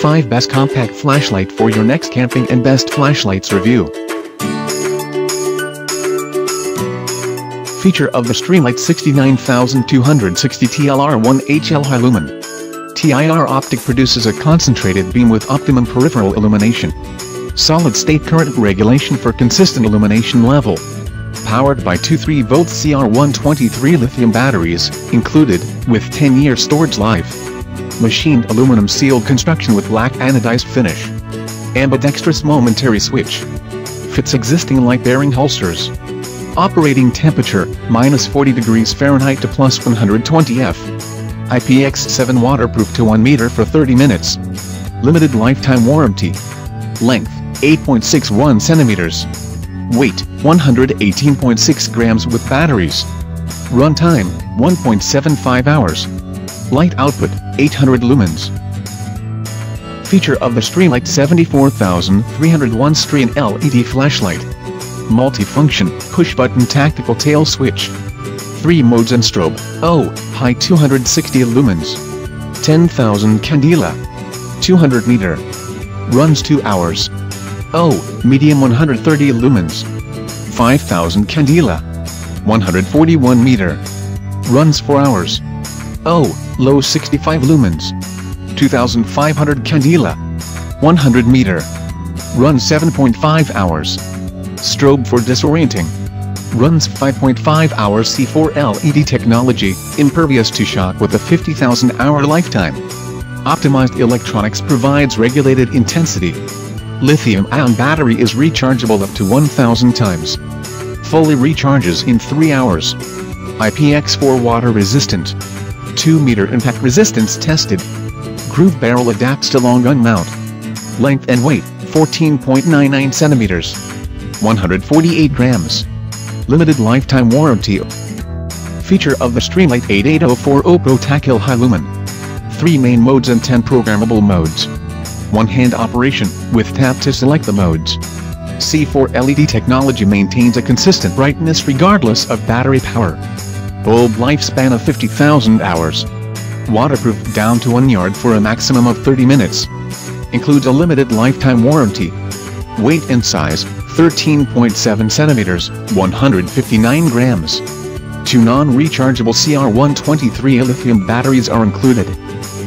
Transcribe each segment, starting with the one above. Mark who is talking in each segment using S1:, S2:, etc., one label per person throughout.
S1: 5 Best Compact Flashlight for your next camping and best flashlights review. Feature of the Strion LED 69260 TLR-1 HL High Lumen. TIR optic produces a concentrated beam with optimum peripheral illumination. Solid-state current regulation for consistent illumination level. Powered by 2.3-volt CR123 lithium batteries, included, with 10-year storage life. Machined aluminum sealed construction with black anodized finish. Ambidextrous momentary switch. Fits existing light-bearing holsters. Operating temperature, -40 degrees Fahrenheit to +120 F. IPX7 waterproof to 1 meter for 30 minutes. Limited lifetime warranty. Length, 8.61 centimeters. Weight, 118.6 grams with batteries. Runtime, 1.75 hours. Light output, 800 lumens. Feature of the Strion LED 74301 Strion LED flashlight. Multifunction, push-button tactical tail switch. 3 modes and strobe. O, high 260 lumens. 10,000 candela. 200 meter. Runs 2 hours. O, medium 130 lumens. 5,000 candela. 141 meter. Runs 4 hours. O, low 65 lumens. 2,500 candela. 100 meter. Runs 7.5 hours. Strobe for disorienting. Runs 5.5 hours. C4 LED technology, impervious to shock with a 50,000 hour lifetime. Optimized electronics provides regulated intensity. Lithium-ion battery is rechargeable up to 1,000 times. Fully recharges in 3 hours. IPX4 water resistant. 2 meter impact resistance tested. Groove barrel adapts to long gun mount. Length and weight, 14.99 centimeters. 148 grams. Limited lifetime warranty. Feature of the Strion LED 8804 Pro Tactile High Lumen. 3 main modes and 10 programmable modes. One-hand operation, with tap to select the modes. C4 LED technology maintains a consistent brightness regardless of battery power. Bulb lifespan of 50,000 hours. Waterproof down to 1 yard for a maximum of 30 minutes. Includes a limited lifetime warranty. Weight and size, 13.7 centimeters, 159 grams. 2 non-rechargeable CR123 lithium batteries are included.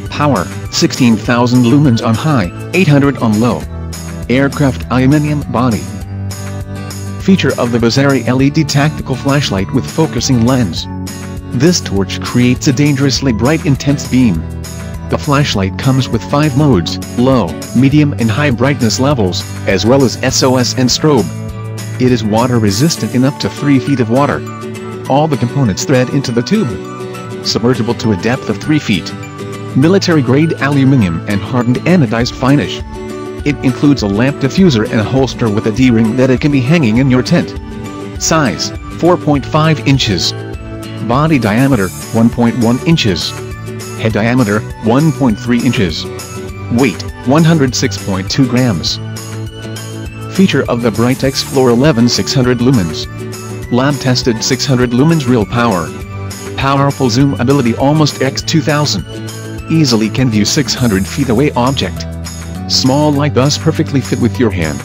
S1: Power, 16,000 lumens on high, 800 on low. Aircraft aluminum body. Feature of the Bizarre LED tactical flashlight with focusing lens. This torch creates a dangerously bright intense beam. The flashlight comes with 5 modes, low, medium and high brightness levels, as well as SOS and strobe. It is water resistant in up to 3 feet of water. All the components thread into the tube. Submergible to a depth of 3 feet. Military-grade aluminum and hardened anodized finish. It includes a lamp diffuser and a holster with a D-ring that it can be hanging in your tent. Size, 4.5 inches. Body diameter, 1.1 inches. Head diameter, 1.3 inches. Weight, 106.2 grams. Feature of the Brightex Floor 11 600 lumens. Lab-tested 600 lumens real power. Powerful zoom ability almost x 2000. Easily can view 600 feet away object. Small light does perfectly fit with your hand.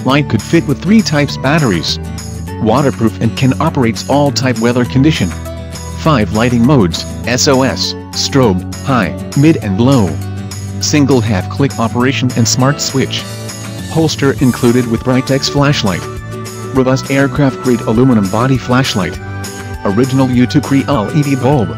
S1: Light could fit with 3 types batteries. Waterproof and can operates all type weather condition. 5 lighting modes, SOS, strobe, high, mid and low. Single half-click operation and smart switch. Holster included with Brightex flashlight. Robust aircraft-grade aluminum body flashlight. Original U2 LED bulb.